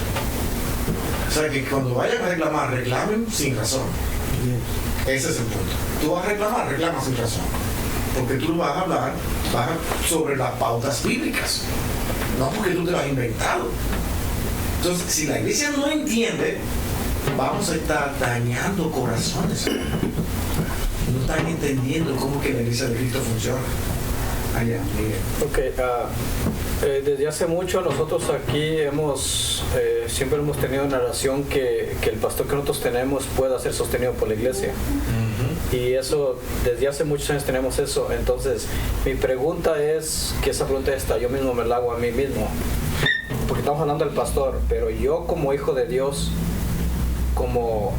O sea que cuando vayan a reclamar, reclamen sin razón. Ese es el punto. Tú vas a reclamar, reclama sin razón. Porque tú vas a hablar sobre las pautas bíblicas. No porque tú te lo has inventado. Entonces, si la iglesia no entiende vamos a estar dañando corazones. No están entendiendo cómo que la iglesia de Cristo funciona. Allá, Miguel. Ok, desde hace mucho nosotros aquí siempre hemos tenido una relación que el pastor que nosotros tenemos pueda ser sostenido por la iglesia. Y eso, desde hace muchos años tenemos eso. Entonces, mi pregunta es, que esa pregunta está, yo mismo me la hago a mí mismo. Porque estamos hablando del pastor, pero yo como hijo de Dios, como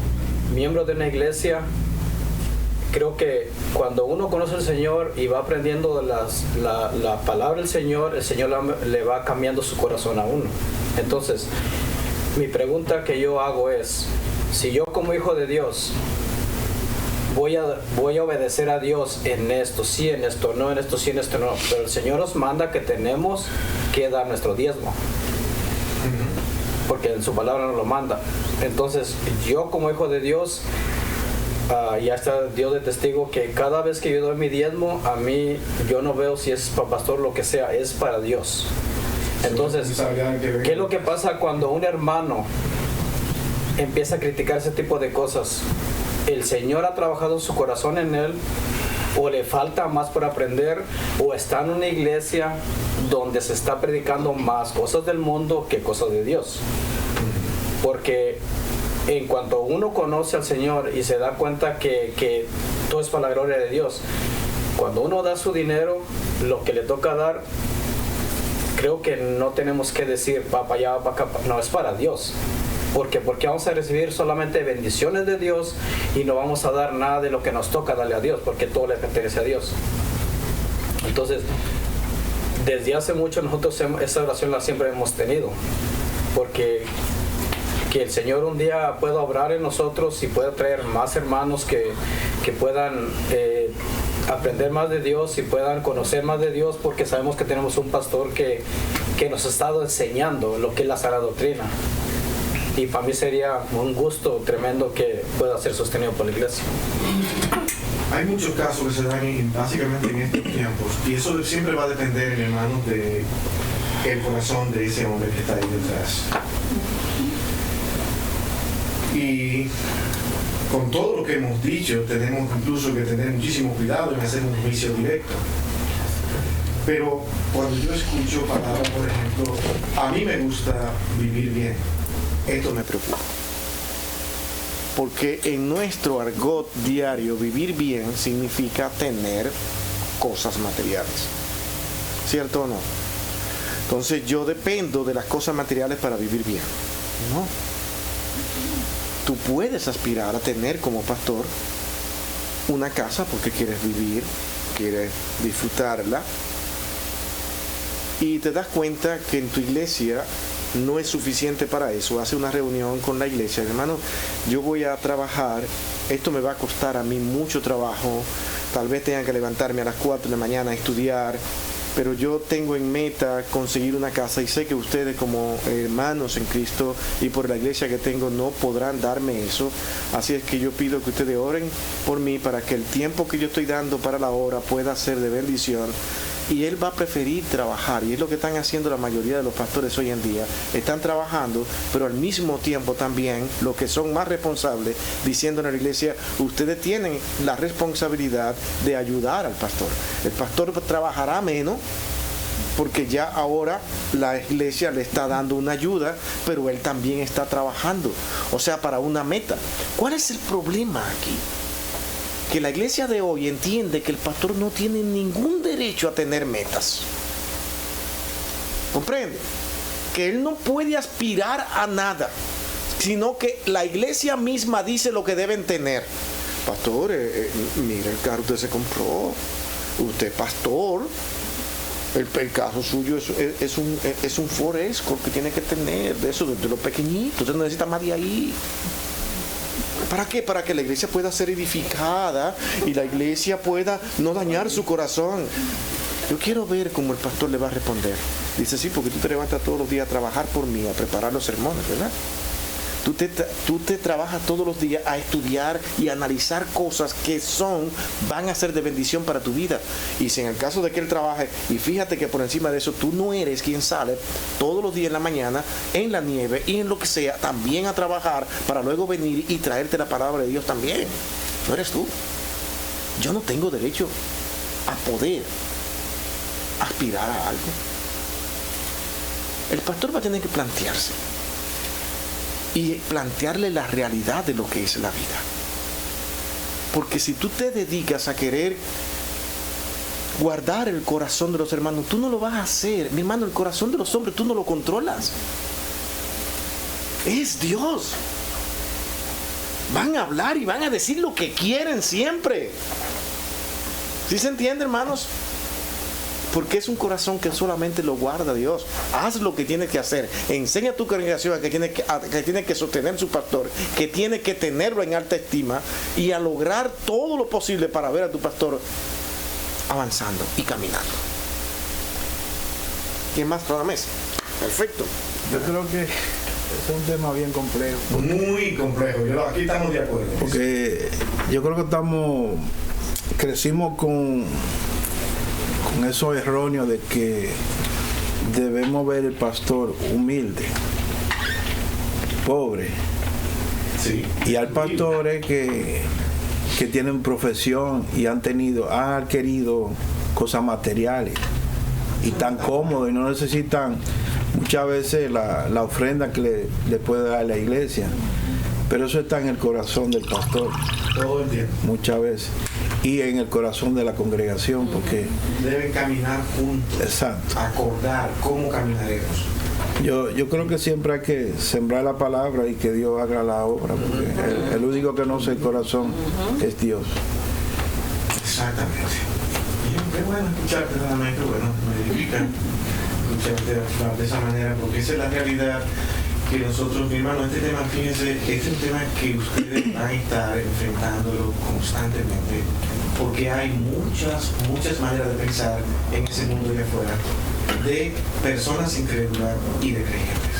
miembro de una iglesia, creo que cuando uno conoce al Señor y va aprendiendo la palabra del Señor, el Señor le va cambiando su corazón a uno. Entonces, mi pregunta que yo hago es, si yo como hijo de Dios voy a obedecer a Dios en esto, sí, en esto, no, en esto, sí, en esto, no, pero el Señor nos manda que tenemos que dar nuestro diezmo, porque en su palabra nos lo manda. Entonces, yo como hijo de Dios, ya está Dios de testigo que cada vez que yo doy mi diezmo, a mí, yo no veo si es para pastor, lo que sea, es para Dios. Entonces, ¿qué es lo que pasa cuando un hermano empieza a criticar ese tipo de cosas? El Señor ha trabajado en su corazón en él, o le falta más por aprender, o está en una iglesia donde se está predicando más cosas del mundo que cosas de Dios. Porque en cuanto uno conoce al Señor y se da cuenta que todo es para la gloria de Dios, cuando uno da su dinero, lo que le toca dar, creo que no tenemos que decir va para allá, va para acá, no, es para Dios. Porque vamos a recibir solamente bendiciones de Dios y no vamos a dar nada de lo que nos toca darle a Dios, porque todo le pertenece a Dios. Entonces, desde hace mucho nosotros esa oración la siempre hemos tenido, porque que el Señor un día pueda obrar en nosotros y pueda traer más hermanos que puedan aprender más de Dios y puedan conocer más de Dios, porque sabemos que tenemos un pastor que nos ha estado enseñando lo que es la sana doctrina. Y para mí sería un gusto tremendo que pueda ser sostenido por la iglesia. Hay muchos casos que se dan básicamente en estos tiempos, y eso siempre va a depender, hermanos, de el corazón de ese hombre que está ahí detrás. Y con todo lo que hemos dicho, tenemos incluso que tener muchísimo cuidado en hacer un juicio directo. Pero cuando yo escucho palabras, por ejemplo, a mí me gusta vivir bien. Esto me preocupa. Porque en nuestro argot diario, vivir bien significa tener cosas materiales. ¿Cierto o no? Entonces yo dependo de las cosas materiales para vivir bien. No. Tú puedes aspirar a tener como pastor una casa porque quieres vivir, quieres disfrutarla, y te das cuenta que en tu iglesia no es suficiente para eso. Hace una reunión con la iglesia, hermano, yo voy a trabajar, esto me va a costar a mí mucho trabajo, tal vez tenga que levantarme a las 4 de la mañana a estudiar, pero yo tengo en meta conseguir una casa, y sé que ustedes como hermanos en Cristo y por la iglesia que tengo no podrán darme eso, así es que yo pido que ustedes oren por mí para que el tiempo que yo estoy dando para la obra pueda ser de bendición. Y él va a preferir trabajar, y es lo que están haciendo la mayoría de los pastores hoy en día. Están trabajando, pero al mismo tiempo también los que son más responsables, diciendo en la iglesia, ustedes tienen la responsabilidad de ayudar al pastor. El pastor trabajará menos porque ya ahora la iglesia le está dando una ayuda, pero él también está trabajando, o sea, para una meta. ¿Cuál es el problema aquí? Que la iglesia de hoy entiende que el pastor no tiene ningún derecho a tener metas. ¿Comprende? Que él no puede aspirar a nada, sino que la iglesia misma dice lo que deben tener. Pastor, mira el carro usted se compró. Usted pastor, el carro suyo es un Ford Escort que tiene que tener, de eso, de lo pequeñito. Usted no necesita más de ahí. ¿Para qué? Para que la iglesia pueda ser edificada y la iglesia pueda no dañar su corazón. Yo quiero ver cómo el pastor le va a responder. Dice, sí, porque tú te levantas todos los días a trabajar por mí, a preparar los sermones, ¿verdad? Tú te trabajas todos los días a estudiar y analizar cosas que van a ser de bendición para tu vida. Y si en el caso de que él trabaje, y fíjate que por encima de eso, tú no eres quien sale todos los días en la mañana, en la nieve y en lo que sea, también a trabajar para luego venir y traerte la palabra de Dios también. No eres tú. Yo no tengo derecho a poder aspirar a algo. El pastor va a tener que plantearse y plantearle la realidad de lo que es la vida. Porque si tú te dedicas a querer guardar el corazón de los hermanos, tú no lo vas a hacer. Mi hermano, el corazón de los hombres tú no lo controlas. Es Dios. Van a hablar y van a decir lo que quieren siempre. ¿Sí se entiende, hermanos? Porque es un corazón que solamente lo guarda Dios. Haz lo que tienes que hacer. Enseña a tu congregación a que tiene que sostener su pastor, que tiene que tenerlo en alta estima y a lograr todo lo posible para ver a tu pastor avanzando y caminando. ¿Quién más para la mesa? Perfecto. Yo creo que es un tema bien complejo. Muy complejo. Aquí estamos de acuerdo. Porque yo creo que crecimos con eso erróneo de que debemos ver el pastor humilde, pobre. Sí. Y hay pastores que tienen profesión y han adquirido cosas materiales y tan cómodos y no necesitan muchas veces la ofrenda que le puede dar la iglesia. Pero eso está en el corazón del pastor. Todo el tiempo. Muchas veces. Y en el corazón de la congregación, porque deben caminar juntos. Exacto. Acordar cómo caminaremos. Yo creo que siempre hay que sembrar la palabra y que Dios haga la obra, porque el único que conoce el corazón es Dios. Exactamente. Y qué bueno escucharte nuevamente, bueno, me edifica escucharte hablar de esa manera, porque esa es la realidad que nosotros, mi hermano, este tema, fíjense, este es un tema que ustedes van a estar enfrentándolo constantemente, porque hay muchas maneras de pensar en ese mundo de afuera, de personas incrédulas y de creyentes.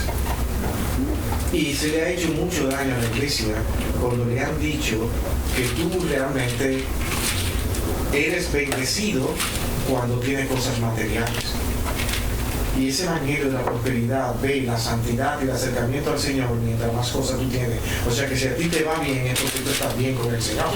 Y se le ha hecho mucho daño a la iglesia cuando le han dicho que tú realmente eres bendecido cuando tienes cosas materiales. Y ese evangelio de la prosperidad, ve la santidad y el acercamiento al Señor mientras más cosas tú tienes. O sea que si a ti te va bien, es porque tú estás bien con el Señor.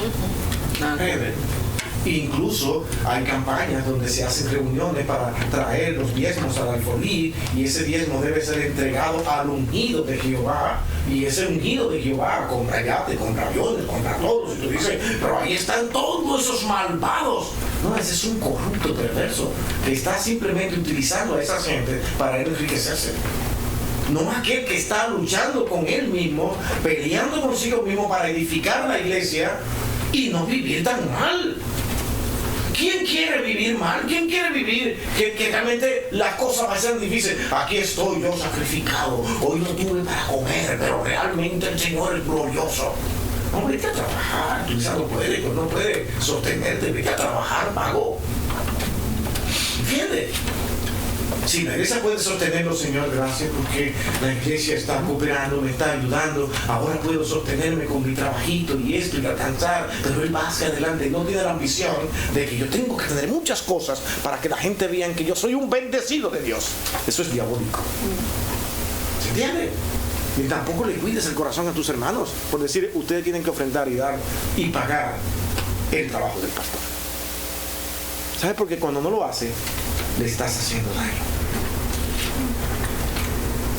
Incluso hay campañas donde se hacen reuniones para traer los diezmos al alfolí, y ese diezmo debe ser entregado al ungido de Jehová, y ese ungido de Jehová compra yates, compra aviones, compra todos, y tú dices, pero ahí están todos esos malvados. No, ese es un corrupto perverso que está simplemente utilizando a esa gente para él enriquecerse. No aquel que está luchando con él mismo, peleando consigo mismo para edificar la iglesia y no vivir tan mal. ¿Quién quiere vivir mal? ¿Quién quiere vivir que realmente las cosas van a ser difíciles? Aquí estoy yo sacrificado, hoy no tuve para comer, pero realmente el Señor es glorioso. No, vete a trabajar, tú quizás no puede sostenerte, vete a trabajar, vago. ¿Entiendes? Si la iglesia puede sostenerlo, Señor, gracias, porque la iglesia está cooperando, me está ayudando, ahora puedo sostenerme con mi trabajito y esto y alcanzar, pero él va hacia adelante, no tiene la ambición de que yo tengo que tener muchas cosas para que la gente vea que yo soy un bendecido de Dios. Eso es diabólico. ¿Se entiende? Ni tampoco le cuides el corazón a tus hermanos por decir, ustedes tienen que ofrendar y dar y pagar el trabajo del pastor. ¿Sabes? Porque cuando no lo hace, le estás haciendo daño.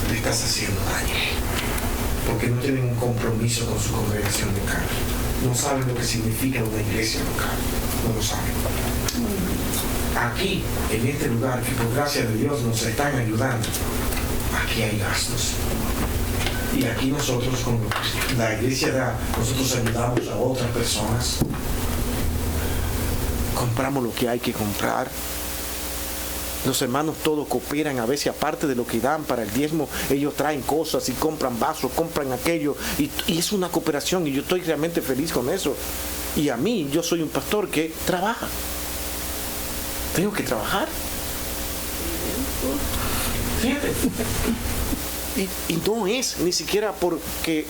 Le estás haciendo daño. Porque no tienen un compromiso con su congregación local. No saben lo que significa una iglesia local. No lo saben. Aquí, en este lugar, que por gracia de Dios nos están ayudando, aquí hay gastos. Y aquí nosotros, cuando la iglesia da, nosotros ayudamos a otras personas. Compramos lo que hay que comprar. Los hermanos todos cooperan, a veces aparte de lo que dan para el diezmo, ellos traen cosas y compran vasos, compran aquello, y es una cooperación, y yo estoy realmente feliz con eso. Y a mí, yo soy un pastor que trabaja. Tengo que trabajar. Fíjate. Y no es ni siquiera porque,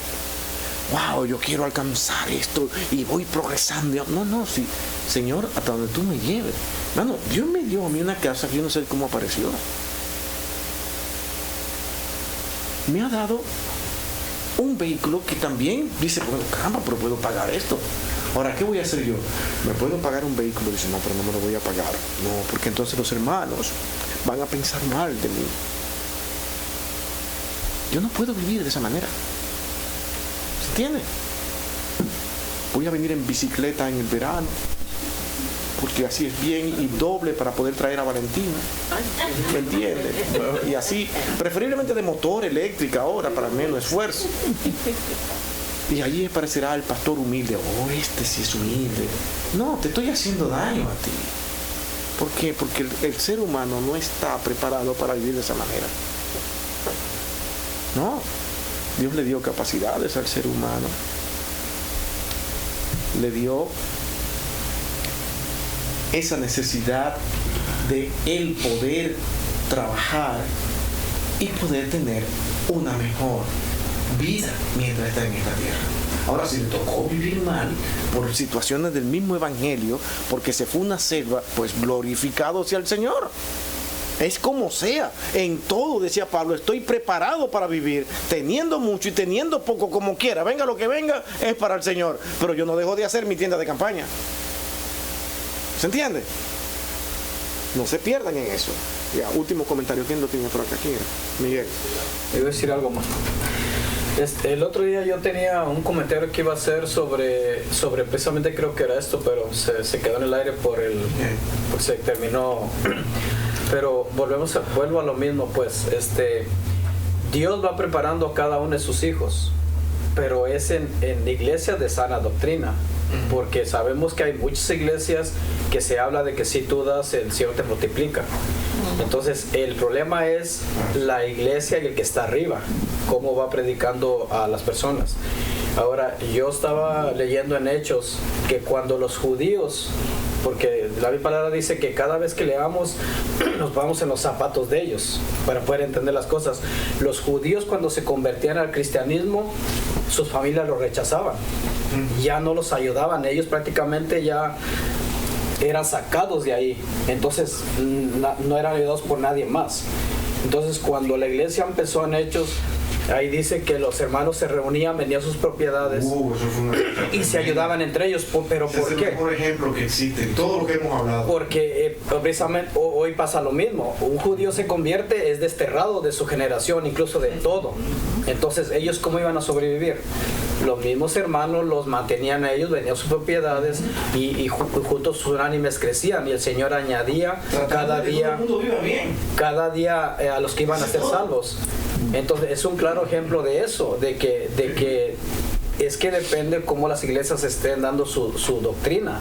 wow, yo quiero alcanzar esto y voy progresando. No, sí, Señor, hasta donde tú me lleves. Mano, Dios me dio a mí una casa que yo no sé cómo apareció. Me ha dado un vehículo que también dice, bueno, caramba, pero puedo pagar esto. Ahora, ¿qué voy a hacer yo? ¿Me puedo pagar un vehículo? Dice, no, pero no me lo voy a pagar. No, porque entonces los hermanos van a pensar mal de mí. Yo no puedo vivir de esa manera. ¿Se entiende? Voy a venir en bicicleta en el verano, porque así es bien, y doble para poder traer a Valentina. ¿Me entiende? Y así, preferiblemente de motor eléctrica ahora, para menos esfuerzo. Y allí aparecerá el pastor humilde. Oh, este sí es humilde. No, te estoy haciendo daño a ti. ¿Por qué? Porque el ser humano no está preparado para vivir de esa manera. No, Dios le dio capacidades al ser humano. Le dio esa necesidad de él poder trabajar y poder tener una mejor vida mientras está en esta tierra. Ahora, si le tocó vivir mal por situaciones del mismo evangelio, porque se fue una selva, pues glorificado sea el Señor. Es como sea, en todo, decía Pablo, estoy preparado para vivir, teniendo mucho y teniendo poco, como quiera, venga lo que venga, es para el Señor, pero yo no dejo de hacer mi tienda de campaña. ¿Se entiende? No se pierdan en eso. Ya, último comentario, ¿quién lo tiene por acá? ¿Quién era? Miguel. Debo decir algo más. El otro día yo tenía un comentario que iba a hacer sobre precisamente, creo que era esto, pero se quedó en el aire porque se terminó. Pero vuelvo a lo mismo, pues, Dios va preparando a cada uno de sus hijos, pero es en iglesias de sana doctrina, porque sabemos que hay muchas iglesias que se habla de que si tú das, el Señor te multiplica. Entonces, el problema es la iglesia y el que está arriba, cómo va predicando a las personas. Ahora, yo estaba leyendo en Hechos que cuando los judíos, porque la palabra dice que cada vez que leamos nos ponemos en los zapatos de ellos para poder entender las cosas. Los judíos, cuando se convertían al cristianismo, sus familias los rechazaban, ya no los ayudaban, ellos prácticamente ya eran sacados de ahí, entonces no eran ayudados por nadie más. Entonces, cuando la iglesia empezó en Hechos, ahí dice que los hermanos se reunían, vendían sus propiedades y se ayudaban entre ellos. ¿Pero por qué? Es el mejor ejemplo que existe en todo lo que hemos hablado. Porque precisamente hoy pasa lo mismo. Un judío se convierte, es desterrado de su generación, incluso de todo. Entonces, ¿ellos cómo iban a sobrevivir? Los mismos hermanos los mantenían a ellos, vendían sus propiedades y juntos sus ánimes crecían, y el Señor añadía cada día a los que iban a ser salvos. Entonces es un claro ejemplo de eso, de que es que depende cómo las iglesias estén dando su doctrina,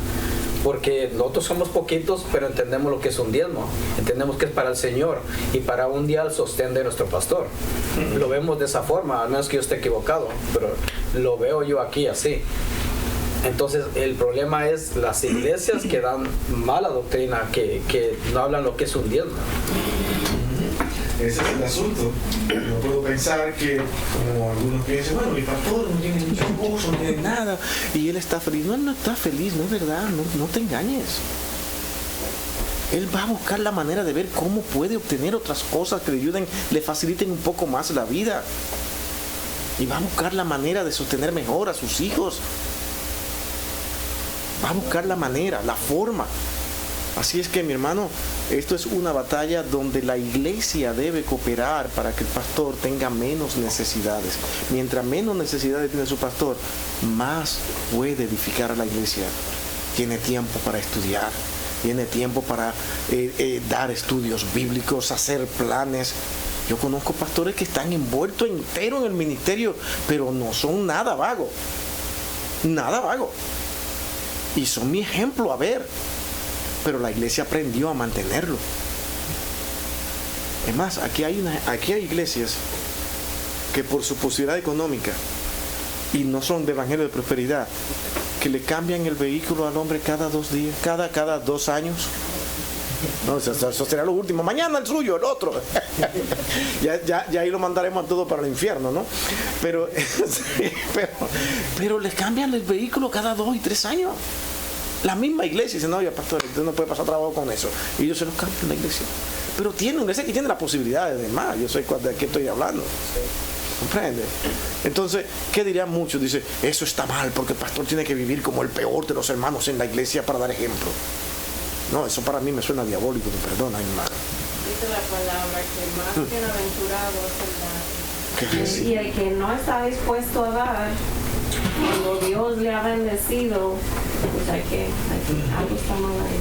porque nosotros somos poquitos, pero entendemos lo que es un diezmo, entendemos que es para el Señor y para un día el sostén de nuestro pastor. Lo vemos de esa forma, al menos que yo esté equivocado, pero lo veo yo aquí así. Entonces el problema es las iglesias que dan mala doctrina, que no hablan lo que es un diezmo. Ese es el asunto. No puedo pensar que, como algunos piensan, bueno, mi pastor no tiene muchas cosas, no tiene nada, y él está feliz. No, él no está feliz, no es verdad, no te engañes. Él va a buscar la manera de ver cómo puede obtener otras cosas que le ayuden, le faciliten un poco más la vida. Y va a buscar la manera de sostener mejor a sus hijos. Va a buscar la manera, la forma. Así es que, mi hermano, esto es una batalla donde la iglesia debe cooperar para que el pastor tenga menos necesidades. Mientras menos necesidades tiene su pastor, más puede edificar a la iglesia. Tiene tiempo para estudiar, tiene tiempo para dar estudios bíblicos, hacer planes. Yo conozco pastores que están envueltos entero en el ministerio, pero no son nada vago. Nada vago. Y son mi ejemplo a ver. Pero la iglesia aprendió a mantenerlo. Es más, aquí hay iglesias que por su posibilidad económica, y no son de evangelio de prosperidad, que le cambian el vehículo al hombre cada 2 días, cada 2 años. No, eso será lo último. Mañana el suyo, el otro. ya ahí lo mandaremos a todo para el infierno, ¿no? Pero les cambian el vehículo cada 2 y 3 años. La misma iglesia dice, no, ya pastor, usted no puede pasar trabajo con eso. Y ellos se los cambian la iglesia. Pero tiene una iglesia que tiene la posibilidad de más. Yo sé de qué estoy hablando. ¿Comprende? Entonces, ¿qué dirían muchos? Dice, eso está mal porque el pastor tiene que vivir como el peor de los hermanos en la iglesia para dar ejemplo. No, eso para mí me suena diabólico, me perdona, hermano. Dice la palabra que más bienaventurado es el dar. Y el que no está dispuesto a dar, cuando Dios le ha bendecido, pues algo está mal ahí.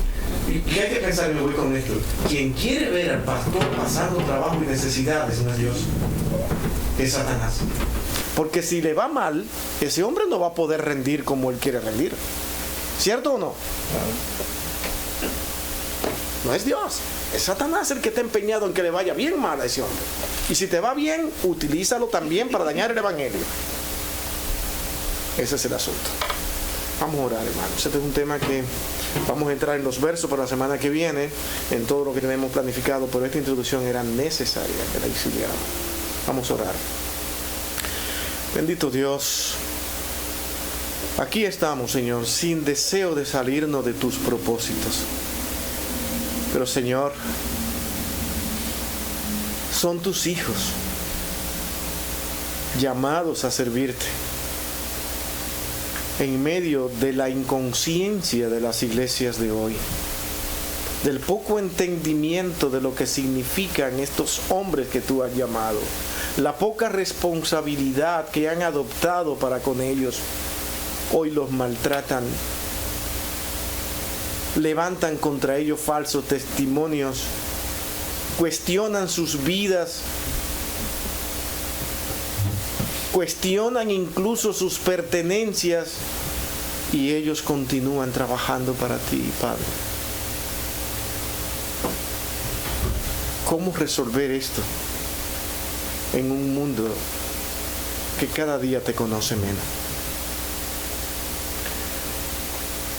Y hay que pensar, y me voy con esto, quien quiere ver al pastor pasando trabajo y necesidades, no es Dios, es Satanás. Porque si le va mal, ese hombre no va a poder rendir como él quiere rendir. ¿Cierto o no? No es Dios, es Satanás el que está empeñado en que le vaya bien mal a ese hombre. Y si te va bien, utilízalo también para dañar el evangelio. Ese es el asunto. Vamos a orar, hermanos. Este es un tema que vamos a entrar en los versos para la semana que viene, en todo lo que tenemos planificado, pero esta introducción era necesaria que la hiciéramos. Vamos a orar. Bendito Dios, aquí estamos, Señor, sin deseo de salirnos de tus propósitos. Pero, Señor, son tus hijos llamados a servirte en medio de la inconsciencia de las iglesias de hoy, del poco entendimiento de lo que significan estos hombres que tú has llamado, la poca responsabilidad que han adoptado para con ellos. Hoy los maltratan, levantan contra ellos falsos testimonios, cuestionan sus vidas, cuestionan incluso sus pertenencias, y ellos continúan trabajando para ti, Padre. ¿Cómo resolver esto en un mundo que cada día te conoce menos?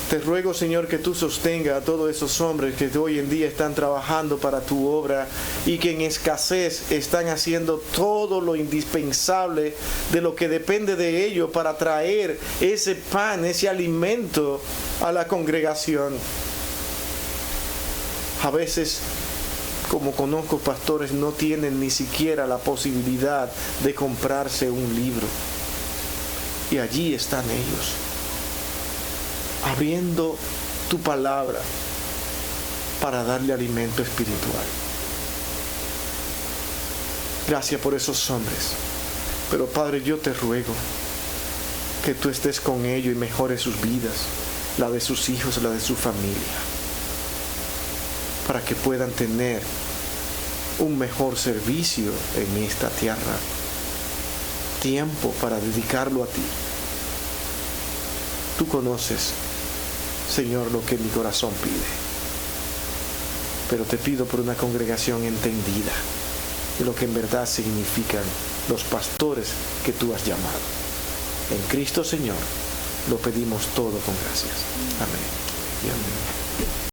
Te ruego, Señor, que tú sostenga a todos esos hombres que hoy en día están trabajando para tu obra y que en escasez están haciendo todo lo indispensable de lo que depende de ellos para traer ese pan, ese alimento a la congregación. A veces, como conozco pastores, no tienen ni siquiera la posibilidad de comprarse un libro. Y allí están ellos, abriendo tu palabra para darle alimento espiritual. Gracias por esos hombres. Pero, Padre, yo te ruego que tú estés con ellos y mejores sus vidas, la de sus hijos, la de su familia, para que puedan tener un mejor servicio en esta tierra, tiempo para dedicarlo a ti. Tú conoces, Señor, lo que mi corazón pide, pero te pido por una congregación entendida de lo que en verdad significan los pastores que tú has llamado. En Cristo, Señor, lo pedimos todo con gracias. Amén y amén.